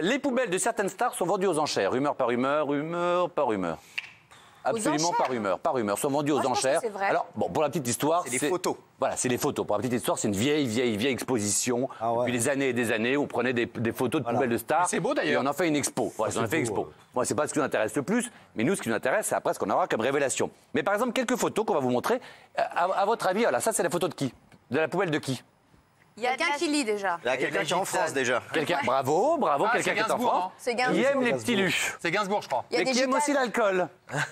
Les poubelles de certaines stars sont vendues aux enchères. Rumeur par rumeur, rumeur par rumeur. Absolument par rumeur, par rumeur. Sont vendues aux enchères. Alors, bon, pour la petite histoire, c'est les photos. Voilà, c'est les photos. Pour la petite histoire, c'est une vieille exposition. Depuis des années et des années, où on prenait des photos de poubelles de stars. C'est beau d'ailleurs. Et on en fait une expo. Ouais, on en fait une expo. Moi, c'est pas ce qui nous intéresse le plus, mais nous, ce qui nous intéresse, c'est après ce qu'on aura comme révélation. Mais par exemple, quelques photos qu'on va vous montrer. À votre avis, voilà, ça, c'est la photo de qui? De la poubelle de qui? Il y a quelqu'un qui lit déjà. Il y a quelqu'un qui est en France déjà. Bravo, quelqu'un qui est en France. C'est Gainsbourg. Qui aime les petits lus. C'est Gainsbourg, je crois. Et qui aime aussi l'alcool.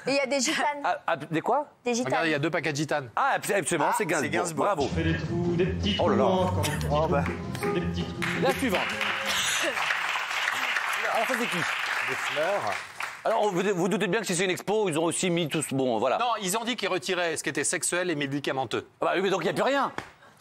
Et il y a des gitanes. Des quoi? Des gitanes. Regarde, il y a 2 paquets de gitanes. Ah, absolument, c'est Gainsbourg. Bravo. Fais des trous, des petits trous. Oh là là. Des petits trous. La suivante. Alors, ça, c'est qui? Des fleurs. Alors, vous doutez bien que si c'est une expo, ils ont aussi mis tous. Bon, voilà. Non, ils ont dit qu'ils retiraient ce qui était sexuel et médicamenteux. Ah bah oui, mais donc il n'y a plus rien.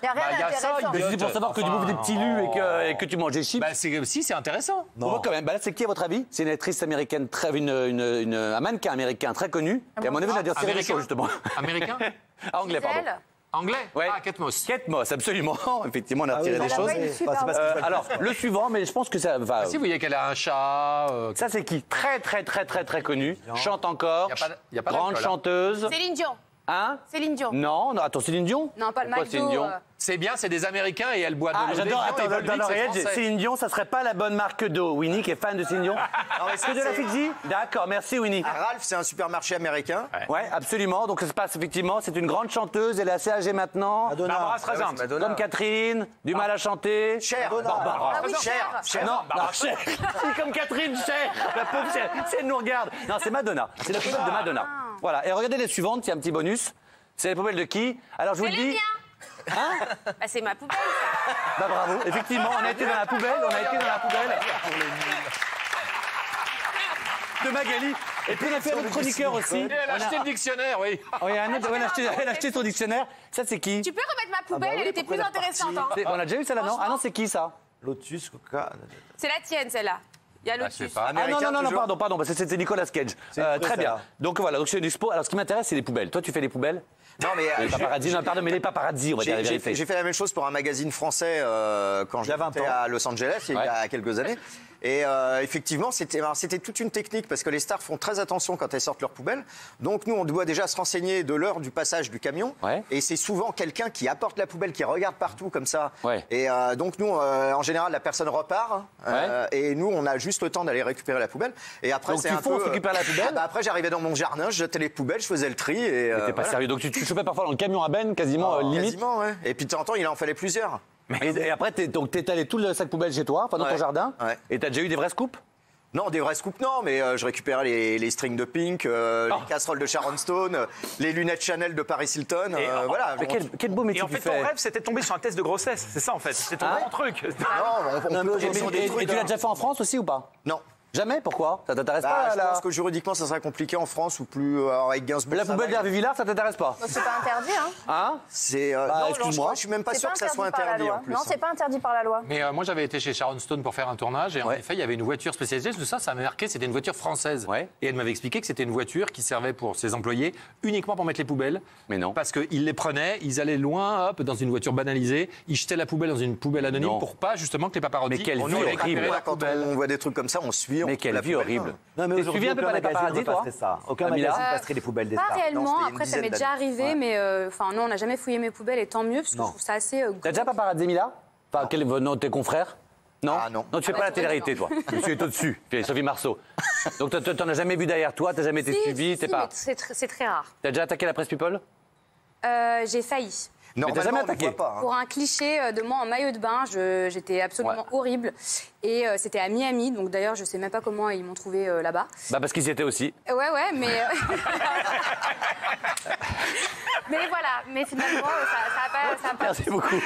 Il n'y a rien il y a ça, d'intéressant. il y a- C'est pour savoir que tu bouffes des petits lus et que tu manges des chips. Bah, c'est intéressant. On voit quand même. Bah là, c'est qui à votre avis? C'est une actrice américaine, un mannequin américain très connu. Et à mon avis, je vais dire Cyril Chaud, justement. Américain? Anglais, pardon. Gisèle. Anglais? Ouais. Ah, Kate Moss. Kate Moss, absolument. Effectivement, on a retiré des Elle a choses. pas une super Alors, le suivant, mais je pense que ça va. Si vous voyez qu'elle a un chat. Ça, c'est qui? Très connu. Chante encore. Y a pas Grande d'alcool, hein. chanteuse. Céline Dion. Hein? Céline Dion. Non, attends, Céline Dion? Non, pas le Pourquoi Céline Dion? C'est bien, c'est des Américains et elle boit de l'eau. Ah, j'adore. d'évian, Attends, et Volvic, dans l'oreillette, c'est français. Céline Dion, ça serait pas la bonne marque d'eau. Winnie, qui est fan de Céline Dion. mais Que de la Fidji? D'accord, merci Winnie. Ralph, c'est un supermarché américain. Ouais, absolument. Donc ça se passe effectivement. C'est une grande chanteuse. Elle est assez âgée maintenant. Barbara Streisand. Comme Catherine, du mal à chanter. Cher. Ah oui, Cher. Non, Cher. C'est comme Catherine, Cher. La pauvre Cher. Si elle nous regarde. Non, c'est Madonna. C'est la poubelle de Madonna. Voilà. Et regardez les suivantes. Il y a un petit bonus. C'est les poubelles de qui? Alors je vous le dis. Hein? Bah, c'est ma poubelle, ça. Bah bravo. Effectivement, on a été dans la poubelle. De Magali. Et puis on a fait un autre chroniqueur aussi. Et elle a acheté le dictionnaire, oui. Oui, un autre, elle a acheté son dictionnaire. Ça, c'est qui? Tu peux remettre ma poubelle, elle était plus intéressante. Hein. On a déjà eu celle-là, non? Ah non, c'est qui ça? Lotus, Coca. C'est la tienne, celle-là. Il y a Je sais Lotus. pas. Ah non, Américain, non, toujours. pardon, parce que c'était Nicolas Cage. Très bien. Donc voilà, donc c'est une expo. Alors ce qui m'intéresse, c'est les poubelles. Toi, tu fais les poubelles? Non, mais Les paparazzi, non, pardon, mais les paparazzi, on va dire la vérité. j'ai fait la même chose pour un magazine français quand j'étais à Los Angeles il y a quelques années. Et effectivement, c'était toute une technique parce que les stars font très attention quand elles sortent leurs poubelles. Donc nous, on doit déjà se renseigner de l'heure du passage du camion. Ouais. Et c'est souvent quelqu'un qui apporte la poubelle, qui regarde partout comme ça. Ouais. Et donc nous, en général, la personne repart. Et nous, on a juste le temps d'aller récupérer la poubelle. Et après, Donc c'est tu un fonces peu, récupérer la poubelle. Après, j'arrivais dans mon jardin, je jetais les poubelles, je faisais le tri. Et T'es pas voilà. sérieux. Donc tu chopais parfois dans le camion à Ben, quasiment limite. Quasiment, ouais. Et puis de temps en temps, il en fallait plusieurs. Et après, t'es étalé tout le sac poubelle chez toi, pendant ton Ouais. jardin. Ouais. Et t'as déjà eu des vrais scoops? Non, des vrais scoops, non, mais je récupérais les strings de Pink, les casseroles de Sharon Stone, les lunettes Chanel de Paris Hilton, voilà. Mais quel beau métier Et en tu fait, fais. ton rêve, c'était de tomber sur un test de grossesse. C'est ça, en fait. C'est ton Ah. grand truc. Non, on peut aujourd'hui sur des Et trucs, tu l'as déjà fait en France aussi ou pas? Non. Jamais? Pourquoi? Ça t'intéresse pas Je là? pense que juridiquement, ça serait compliqué en France ou plus avec Gainsbourg. La ça poubelle va. d'Hervé Villard, ça t'intéresse pas? C'est pas interdit, hein. Hein? C'est. Bah, non, excuse-moi. je suis même pas C'est sûr que ça soit par la interdit loi. en plus. Non, c'est pas interdit par la loi. Mais moi, j'avais été chez Sharon Stone pour faire un tournage et en effet, il y avait une voiture spécialisée. Tout ça, ça m'a marqué. C'était une voiture française. Ouais. Et elle m'avait expliqué que c'était une voiture qui servait pour ses employés uniquement pour mettre les poubelles. Mais non. Parce qu'ils les prenaient, ils allaient loin, hop, dans une voiture banalisée, ils jetaient la poubelle dans une poubelle anonyme Non. pour pas justement que les paparazzi. Mais quelle on vie nous horrible. récupérait la Quand poubelle. on voit des trucs comme ça, on suit. on Mais coupe quelle la vie poubelle. horrible. Non, mais T'es aujourd'hui, suivi un peu aucun par les magazine paparazzi, toi? repasserait ça. Aucun Amila magazine passerait les poubelles des Pas stars. réellement. c'était une Après, ça dizaine m'est déjà d'années. arrivé, mais enfin, non, on n'a jamais fouillé mes poubelles et tant mieux, parce que je trouve ça assez. T'as déjà paparazzi Mila? Enfin, non, tes confrères? Non? Ah, non. Non, tu fais Ah, pas bah, la tu vois, télé-réalité, toi. Tu es au-dessus. Tu es Sophie Marceau. Donc, t'en as jamais vu derrière toi, t'as jamais été suivi, t'es Si, pas. mais c'est très rare. T'as déjà attaqué la presse People? J'ai failli. Normalement, jamais on ne attaqué. voit pas, hein. Pour un cliché de moi en maillot de bain, j'étais absolument horrible. Et c'était à Miami, donc d'ailleurs, je sais même pas comment ils m'ont trouvé là-bas. Bah, parce qu'ils y étaient aussi. Ouais, mais. Mais voilà, mais finalement, ça a pas. Merci beaucoup.